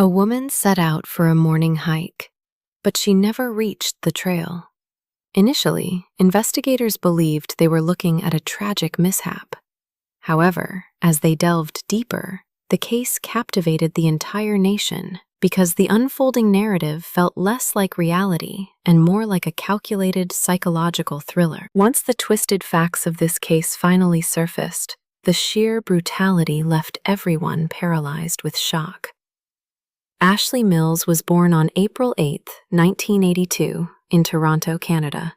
A woman set out for a morning hike, but she never reached the trail. Initially, investigators believed they were looking at a tragic mishap. However, as they delved deeper, the case captivated the entire nation because the unfolding narrative felt less like reality and more like a calculated psychological thriller. Once the twisted facts of this case finally surfaced, the sheer brutality left everyone paralyzed with shock. Ashley Mills was born on April 8, 1982, in Toronto, Canada.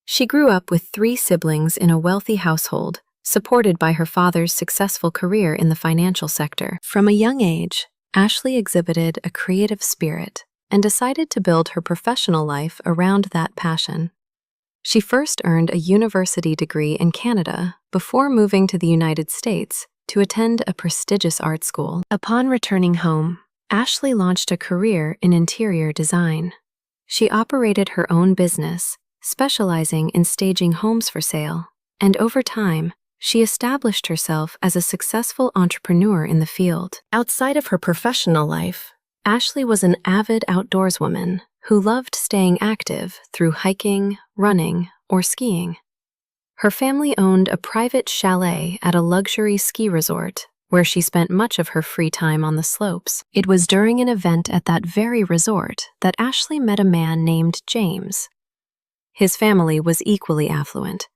She grew up with 3 siblings in a wealthy household, supported by her father's successful career in the financial sector. From a young age, Ashley exhibited a creative spirit and decided to build her professional life around that passion. She first earned a university degree in Canada before moving to the United States to attend a prestigious art school. Upon returning home, Ashley launched a career in interior design. She operated her own business, specializing in staging homes for sale, and over time, she established herself as a successful entrepreneur in the field. Outside of her professional life, Ashley was an avid outdoorswoman who loved staying active through hiking, running, or skiing. Her family owned a private chalet at a luxury ski resort where she spent much of her free time on the slopes. It was during an event at that very resort that Ashley met a man named James. His family was equally affluent.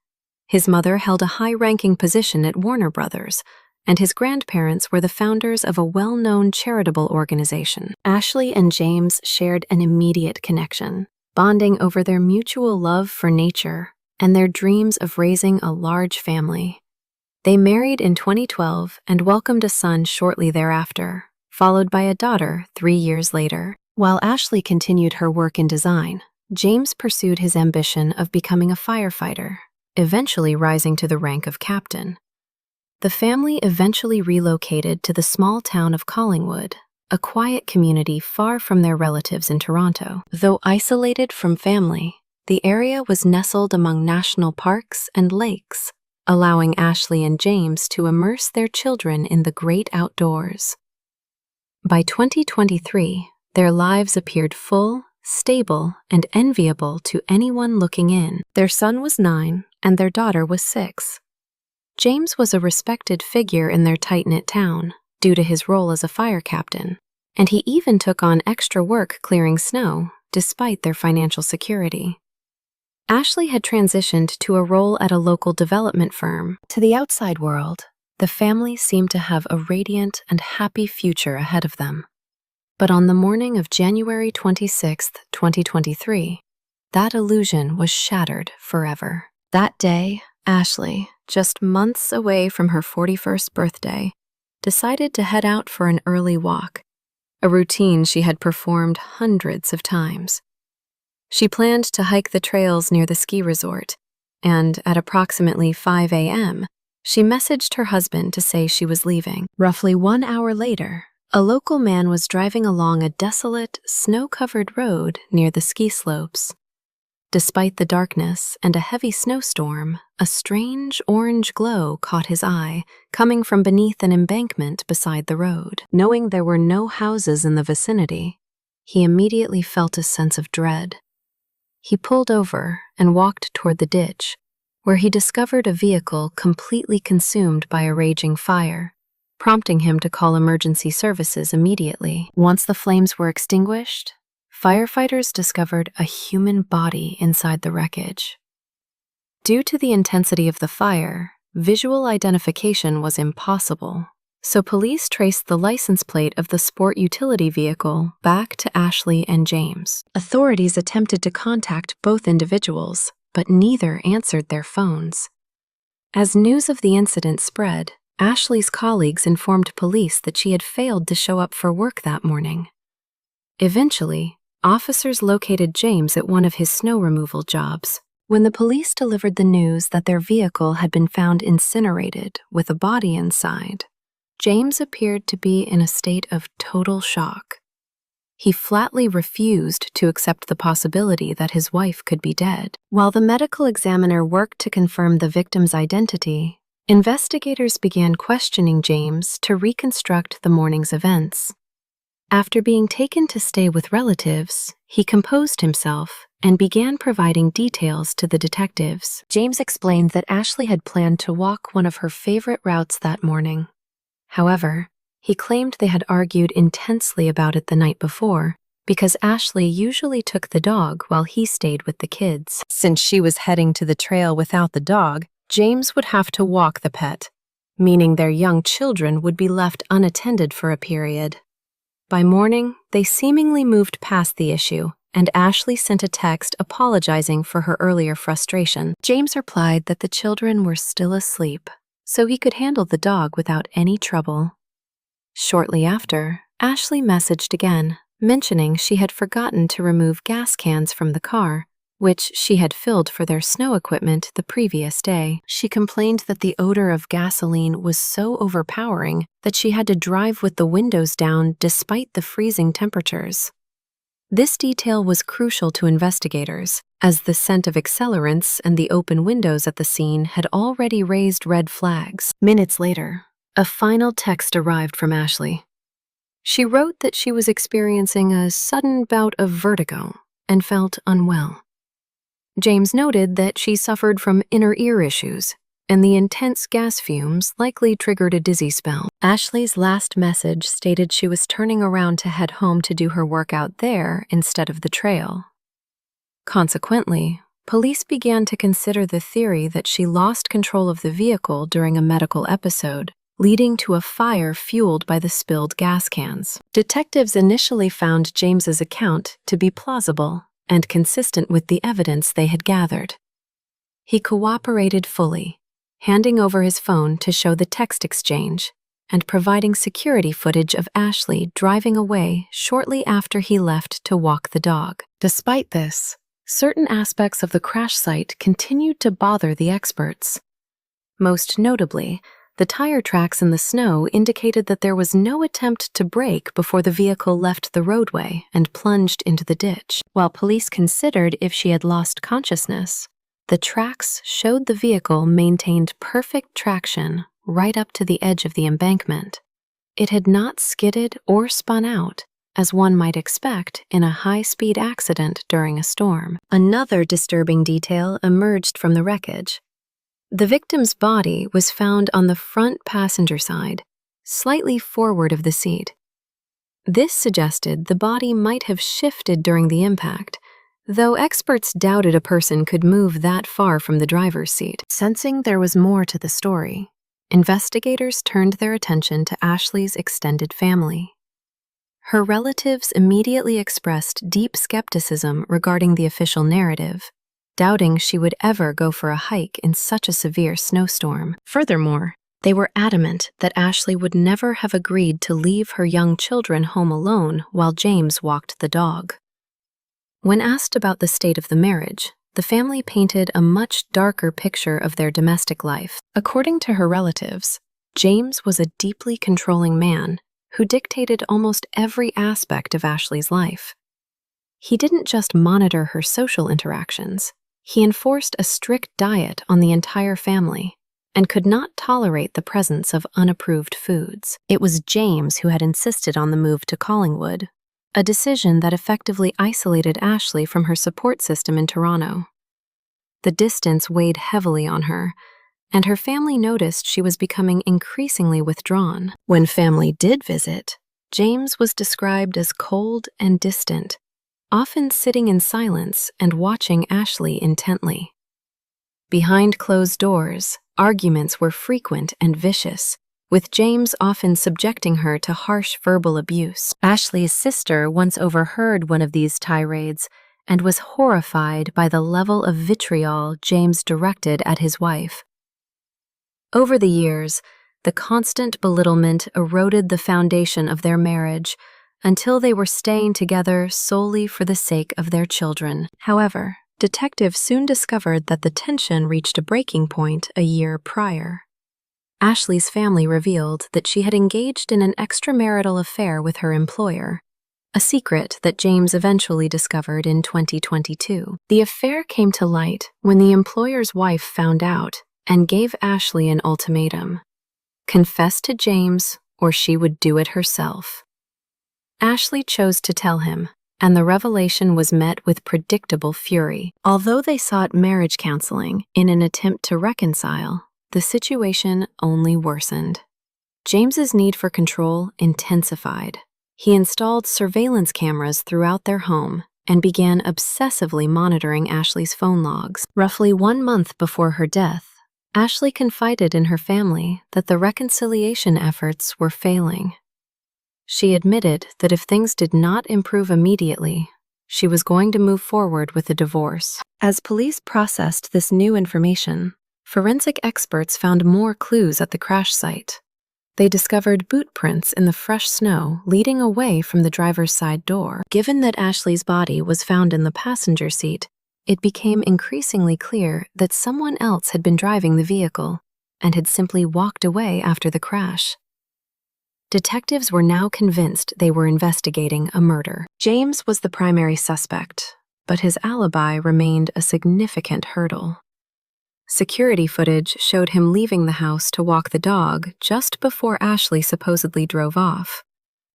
His mother held a high-ranking position at Warner Brothers, and his grandparents were the founders of a well-known charitable organization. Ashley and James shared an immediate connection, bonding over their mutual love for nature and their dreams of raising a large family. They married in 2012 and welcomed a son shortly thereafter, followed by a daughter 3 years later. While Ashley continued her work in design, James pursued his ambition of becoming a firefighter, eventually rising to the rank of captain. The family eventually relocated to the small town of Collingwood, a quiet community far from their relatives in Toronto. Though isolated from family, the area was nestled among national parks and lakes, allowing Ashley and James to immerse their children in the great outdoors. By 2023, their lives appeared full, stable, and enviable to anyone looking in. Their son was 9, and their daughter was 6. James was a respected figure in their tight-knit town due to his role as a fire captain, and he even took on extra work clearing snow, despite their financial security. Ashley had transitioned to a role at a local development firm. To the outside world, the family seemed to have a radiant and happy future ahead of them. But on the morning of January 26, 2023, that illusion was shattered forever. That day, Ashley, just months away from her 41st birthday, decided to head out for an early walk, a routine she had performed hundreds of times. She planned to hike the trails near the ski resort, and at approximately 5 a.m., she messaged her husband to say she was leaving. Roughly 1 hour later, a local man was driving along a desolate, snow-covered road near the ski slopes. Despite the darkness and a heavy snowstorm, a strange orange glow caught his eye, coming from beneath an embankment beside the road. Knowing there were no houses in the vicinity, he immediately felt a sense of dread. He pulled over and walked toward the ditch, where he discovered a vehicle completely consumed by a raging fire, prompting him to call emergency services immediately. Once the flames were extinguished, firefighters discovered a human body inside the wreckage. Due to the intensity of the fire, visual identification was impossible, so police traced the license plate of the sport utility vehicle back to Ashley and James. Authorities attempted to contact both individuals, but neither answered their phones. As news of the incident spread, Ashley's colleagues informed police that she had failed to show up for work that morning. Eventually, officers located James at one of his snow removal jobs. When the police delivered the news that their vehicle had been found incinerated with a body inside, James appeared to be in a state of total shock. He flatly refused to accept the possibility that his wife could be dead. While the medical examiner worked to confirm the victim's identity, investigators began questioning James to reconstruct the morning's events. After being taken to stay with relatives, he composed himself and began providing details to the detectives. James explained that Ashley had planned to walk one of her favorite routes that morning. However, he claimed they had argued intensely about it the night before because Ashley usually took the dog while he stayed with the kids. Since she was heading to the trail without the dog, James would have to walk the pet, meaning their young children would be left unattended for a period. By morning, they seemingly moved past the issue, and Ashley sent a text apologizing for her earlier frustration. James replied that the children were still asleep, so he could handle the dog without any trouble. Shortly after, Ashley messaged again, mentioning she had forgotten to remove gas cans from the car, which she had filled for their snow equipment the previous day. She complained that the odor of gasoline was so overpowering that she had to drive with the windows down despite the freezing temperatures. This detail was crucial to investigators, as the scent of accelerants and the open windows at the scene had already raised red flags. Minutes later, a final text arrived from Ashley. She wrote that she was experiencing a sudden bout of vertigo and felt unwell. James noted that she suffered from inner ear issues, and the intense gas fumes likely triggered a dizzy spell. Ashley's last message stated she was turning around to head home to do her workout there instead of the trail. Consequently, police began to consider the theory that she lost control of the vehicle during a medical episode, leading to a fire fueled by the spilled gas cans. Detectives initially found James's account to be plausible and consistent with the evidence they had gathered. He cooperated fully, handing over his phone to show the text exchange and providing security footage of Ashley driving away shortly after he left to walk the dog. Despite this, certain aspects of the crash site continued to bother the experts. Most notably, the tire tracks in the snow indicated that there was no attempt to brake before the vehicle left the roadway and plunged into the ditch. While police considered if she had lost consciousness, the tracks showed the vehicle maintained perfect traction right up to the edge of the embankment. It had not skidded or spun out, as one might expect in a high-speed accident during a storm. Another disturbing detail emerged from the wreckage. The victim's body was found on the front passenger side, slightly forward of the seat. This suggested the body might have shifted during the impact, though experts doubted a person could move that far from the driver's seat. Sensing there was more to the story, investigators turned their attention to Ashley's extended family. Her relatives immediately expressed deep skepticism regarding the official narrative, doubting she would ever go for a hike in such a severe snowstorm. Furthermore, they were adamant that Ashley would never have agreed to leave her young children home alone while James walked the dog. When asked about the state of the marriage, the family painted a much darker picture of their domestic life. According to her relatives, James was a deeply controlling man who dictated almost every aspect of Ashley's life. He didn't just monitor her social interactions. He enforced a strict diet on the entire family and could not tolerate the presence of unapproved foods. It was James who had insisted on the move to Collingwood, a decision that effectively isolated Ashley from her support system in Toronto. The distance weighed heavily on her, and her family noticed she was becoming increasingly withdrawn. When family did visit, James was described as cold and distant, often sitting in silence and watching Ashley intently. Behind closed doors, arguments were frequent and vicious, with James often subjecting her to harsh verbal abuse. Ashley's sister once overheard one of these tirades and was horrified by the level of vitriol James directed at his wife. Over the years, the constant belittlement eroded the foundation of their marriage, until they were staying together solely for the sake of their children. However, detectives soon discovered that the tension reached a breaking point a year prior. Ashley's family revealed that she had engaged in an extramarital affair with her employer, a secret that James eventually discovered in 2022. The affair came to light when the employer's wife found out and gave Ashley an ultimatum: confess to James or she would do it herself. Ashley chose to tell him, and the revelation was met with predictable fury. Although they sought marriage counseling in an attempt to reconcile, the situation only worsened. James's need for control intensified. He installed surveillance cameras throughout their home and began obsessively monitoring Ashley's phone logs. Roughly 1 month before her death, Ashley confided in her family that the reconciliation efforts were failing. She admitted that if things did not improve immediately, she was going to move forward with a divorce. As police processed this new information, forensic experts found more clues at the crash site. They discovered boot prints in the fresh snow leading away from the driver's side door. Given that Ashley's body was found in the passenger seat, it became increasingly clear that someone else had been driving the vehicle and had simply walked away after the crash. Detectives were now convinced they were investigating a murder. James was the primary suspect, but his alibi remained a significant hurdle. Security footage showed him leaving the house to walk the dog just before Ashley supposedly drove off,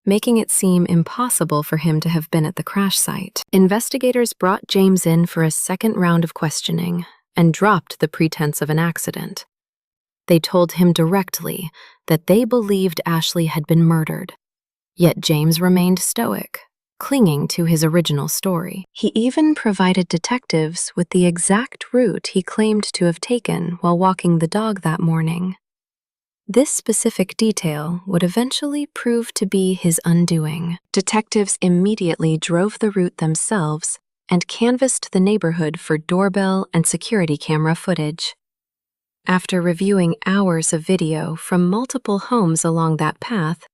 making it seem impossible for him to have been at the crash site. Investigators brought James in for a second round of questioning and dropped the pretense of an accident. They told him directly that they believed Ashley had been murdered, yet James remained stoic, clinging to his original story. He even provided detectives with the exact route he claimed to have taken while walking the dog that morning. This specific detail would eventually prove to be his undoing. Detectives immediately drove the route themselves and canvassed the neighborhood for doorbell and security camera footage. After reviewing hours of video from multiple homes along that path,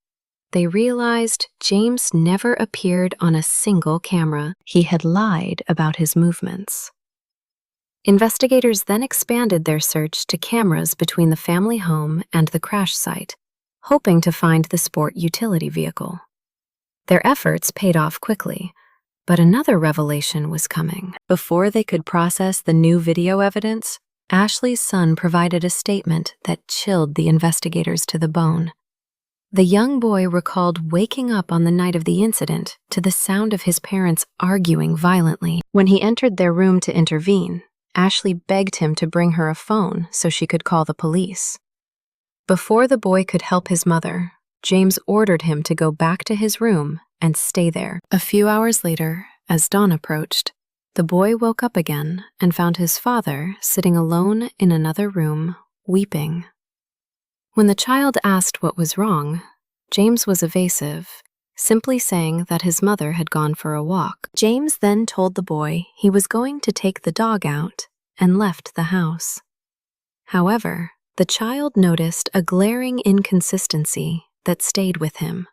they realized James never appeared on a single camera. He had lied about his movements. Investigators then expanded their search to cameras between the family home and the crash site, hoping to find the sport utility vehicle. Their efforts paid off quickly, but another revelation was coming. Before they could process the new video evidence, Ashley's son provided a statement that chilled the investigators to the bone. The young boy recalled waking up on the night of the incident to the sound of his parents arguing violently. When he entered their room to intervene, Ashley begged him to bring her a phone so she could call the police. Before the boy could help his mother, James ordered him to go back to his room and stay there. A few hours later, as dawn approached, the boy woke up again and found his father sitting alone in another room, weeping. When the child asked what was wrong, James was evasive, simply saying that his mother had gone for a walk. James then told the boy he was going to take the dog out and left the house. However, the child noticed a glaring inconsistency that stayed with him.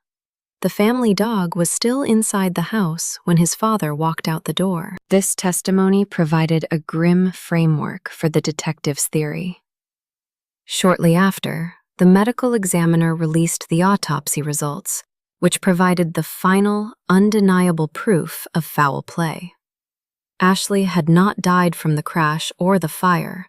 The family dog was still inside the house when his father walked out the door. This testimony provided a grim framework for the detective's theory. Shortly after, the medical examiner released the autopsy results, which provided the final, undeniable proof of foul play. Ashley had not died from the crash or the fire.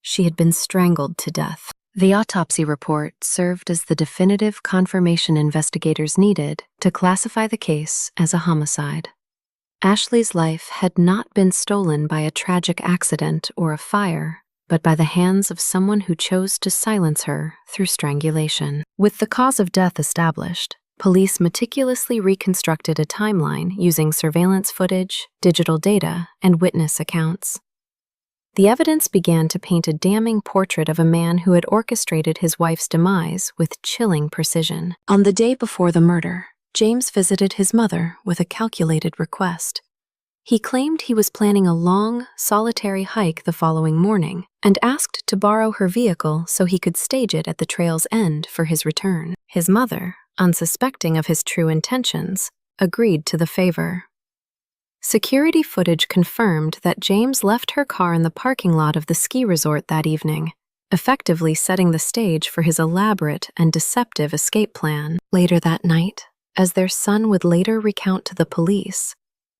She had been strangled to death. The autopsy report served as the definitive confirmation investigators needed to classify the case as a homicide. Ashley's life had not been stolen by a tragic accident or a fire, but by the hands of someone who chose to silence her through strangulation. With the cause of death established, police meticulously reconstructed a timeline using surveillance footage, digital data, and witness accounts. The evidence began to paint a damning portrait of a man who had orchestrated his wife's demise with chilling precision. On the day before the murder, James visited his mother with a calculated request. He claimed he was planning a long, solitary hike the following morning and asked to borrow her vehicle so he could stage it at the trail's end for his return. His mother, unsuspecting of his true intentions, agreed to the favor. Security footage confirmed that James left her car in the parking lot of the ski resort that evening, effectively setting the stage for his elaborate and deceptive escape plan. Later that night, as their son would later recount to the police,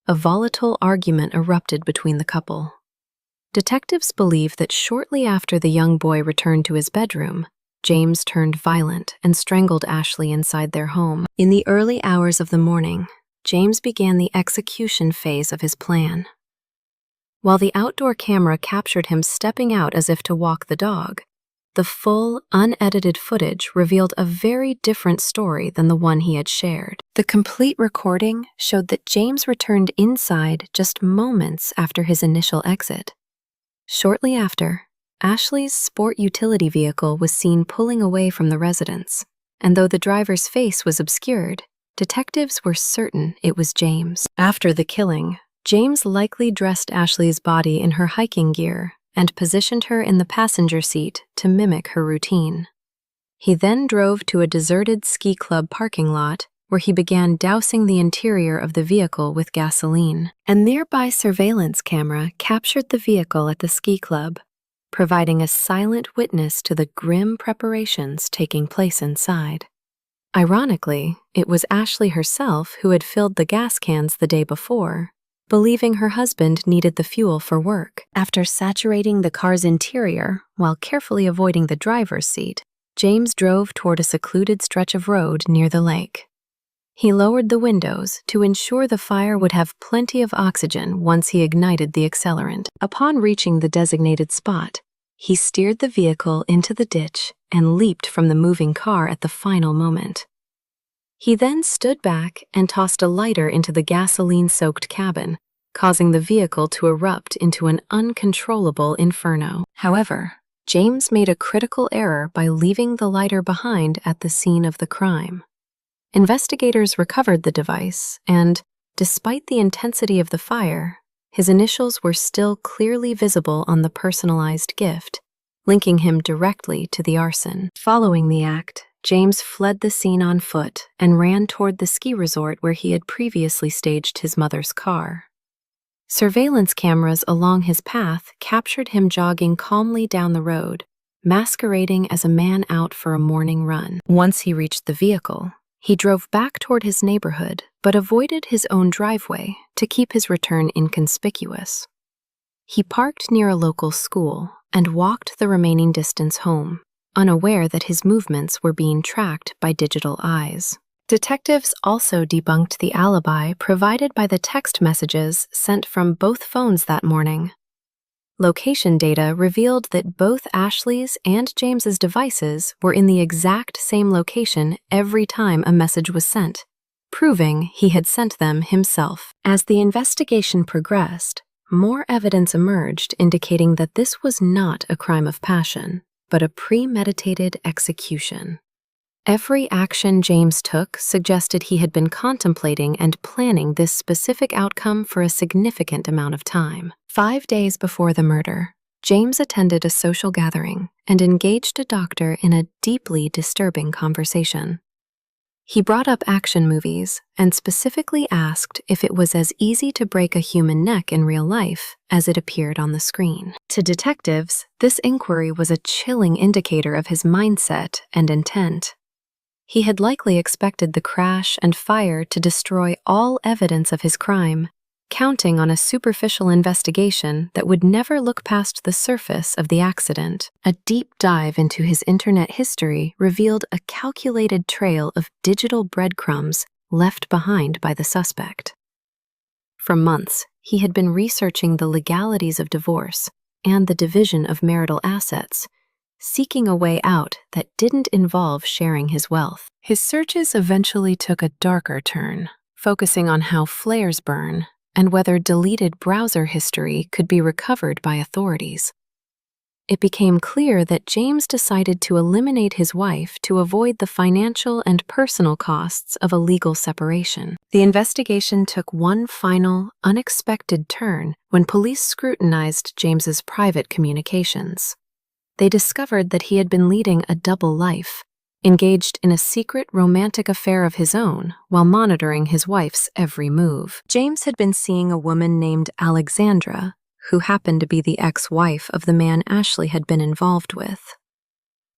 a volatile argument erupted between the couple. Detectives believe that shortly after the young boy returned to his bedroom, James turned violent and strangled Ashley inside their home. In the early hours of the morning, James began the execution phase of his plan. While the outdoor camera captured him stepping out as if to walk the dog, the full, unedited footage revealed a very different story than the one he had shared. The complete recording showed that James returned inside just moments after his initial exit. Shortly after, Ashley's sport utility vehicle was seen pulling away from the residence, and though the driver's face was obscured, detectives were certain it was James. After the killing, James likely dressed Ashley's body in her hiking gear and positioned her in the passenger seat to mimic her routine. He then drove to a deserted ski club parking lot where he began dousing the interior of the vehicle with gasoline. A nearby surveillance camera captured the vehicle at the ski club, providing a silent witness to the grim preparations taking place inside. Ironically, it was Ashley herself who had filled the gas cans the day before, believing her husband needed the fuel for work. After saturating the car's interior while carefully avoiding the driver's seat, James drove toward a secluded stretch of road near the lake. He lowered the windows to ensure the fire would have plenty of oxygen once he ignited the accelerant. Upon reaching the designated spot, he steered the vehicle into the ditch and leaped from the moving car at the final moment. He then stood back and tossed a lighter into the gasoline-soaked cabin, causing the vehicle to erupt into an uncontrollable inferno. However, James made a critical error by leaving the lighter behind at the scene of the crime. Investigators recovered the device, and, despite the intensity of the fire, his initials were still clearly visible on the personalized gift, linking him directly to the arson. Following the act, James fled the scene on foot and ran toward the ski resort where he had previously staged his mother's car. Surveillance cameras along his path captured him jogging calmly down the road, masquerading as a man out for a morning run. Once he reached the vehicle, he drove back toward his neighborhood but avoided his own driveway to keep his return inconspicuous. He parked near a local school and walked the remaining distance home, unaware that his movements were being tracked by digital eyes. Detectives also debunked the alibi provided by the text messages sent from both phones that morning. Location data revealed that both Ashley's and James's devices were in the exact same location every time a message was sent, proving he had sent them himself. As the investigation progressed, more evidence emerged indicating that this was not a crime of passion, but a premeditated execution. Every action James took suggested he had been contemplating and planning this specific outcome for a significant amount of time. 5 days before the murder, James attended a social gathering and engaged a doctor in a deeply disturbing conversation. He brought up action movies and specifically asked if it was as easy to break a human neck in real life as it appeared on the screen. To detectives, this inquiry was a chilling indicator of his mindset and intent. He had likely expected the crash and fire to destroy all evidence of his crime, counting on a superficial investigation that would never look past the surface of the accident. A deep dive into his internet history revealed a calculated trail of digital breadcrumbs left behind by the suspect. For months, he had been researching the legalities of divorce and the division of marital assets, seeking a way out that didn't involve sharing his wealth. His searches eventually took a darker turn, focusing on how flares burn and whether deleted browser history could be recovered by authorities. It became clear that James decided to eliminate his wife to avoid the financial and personal costs of a legal separation. The investigation took one final, unexpected turn when police scrutinized James's private communications. They discovered that he had been leading a double life, engaged in a secret romantic affair of his own while monitoring his wife's every move. James had been seeing a woman named Alexandra, who happened to be the ex-wife of the man Ashley had been involved with.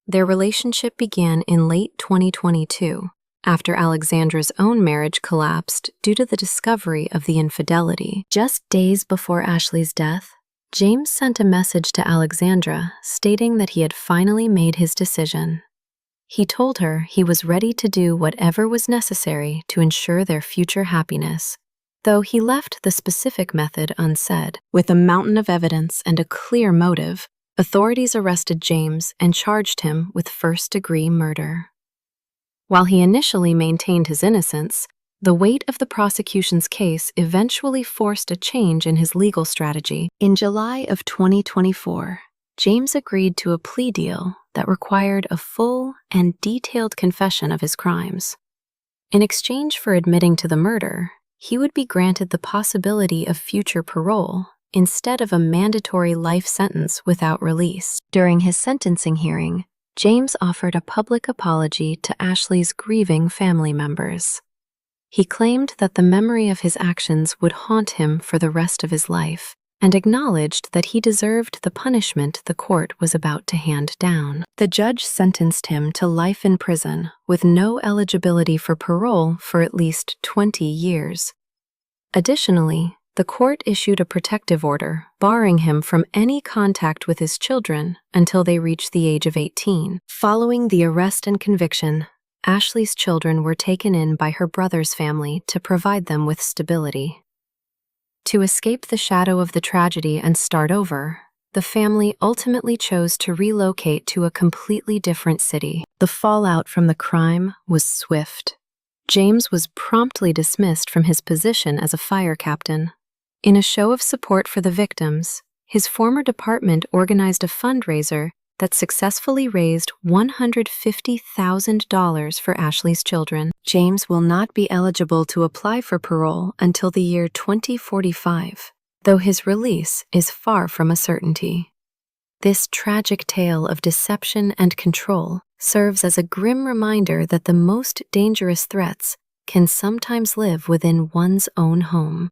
Their relationship began in late 2022, after Alexandra's own marriage collapsed due to the discovery of the infidelity. Just days before Ashley's death, James sent a message to Alexandra stating that he had finally made his decision He told her he was ready to do whatever was necessary to ensure their future happiness, though he left the specific method unsaid. With a mountain of evidence and a clear motive, authorities arrested James and charged him with first-degree murder. While he initially maintained his innocence, the weight of the prosecution's case eventually forced a change in his legal strategy. In July of 2024, James agreed to a plea deal that required a full and detailed confession of his crimes. In exchange for admitting to the murder, he would be granted the possibility of future parole instead of a mandatory life sentence without release. During his sentencing hearing, James offered a public apology to Ashley's grieving family members. He claimed that the memory of his actions would haunt him for the rest of his life, and acknowledged that he deserved the punishment the court was about to hand down. The judge sentenced him to life in prison with no eligibility for parole for at least 20 years. Additionally, the court issued a protective order barring him from any contact with his children until they reached the age of 18. Following the arrest and conviction, Ashley's children were taken in by her brother's family to provide them with stability. To escape the shadow of the tragedy and start over, the family ultimately chose to relocate to a completely different city. The fallout from the crime was swift. James was promptly dismissed from his position as a fire captain. In a show of support for the victims, his former department organized a fundraiser that successfully raised $150,000 for Ashley's children. James will not be eligible to apply for parole until the year 2045, though his release is far from a certainty. This tragic tale of deception and control serves as a grim reminder that the most dangerous threats can sometimes live within one's own home.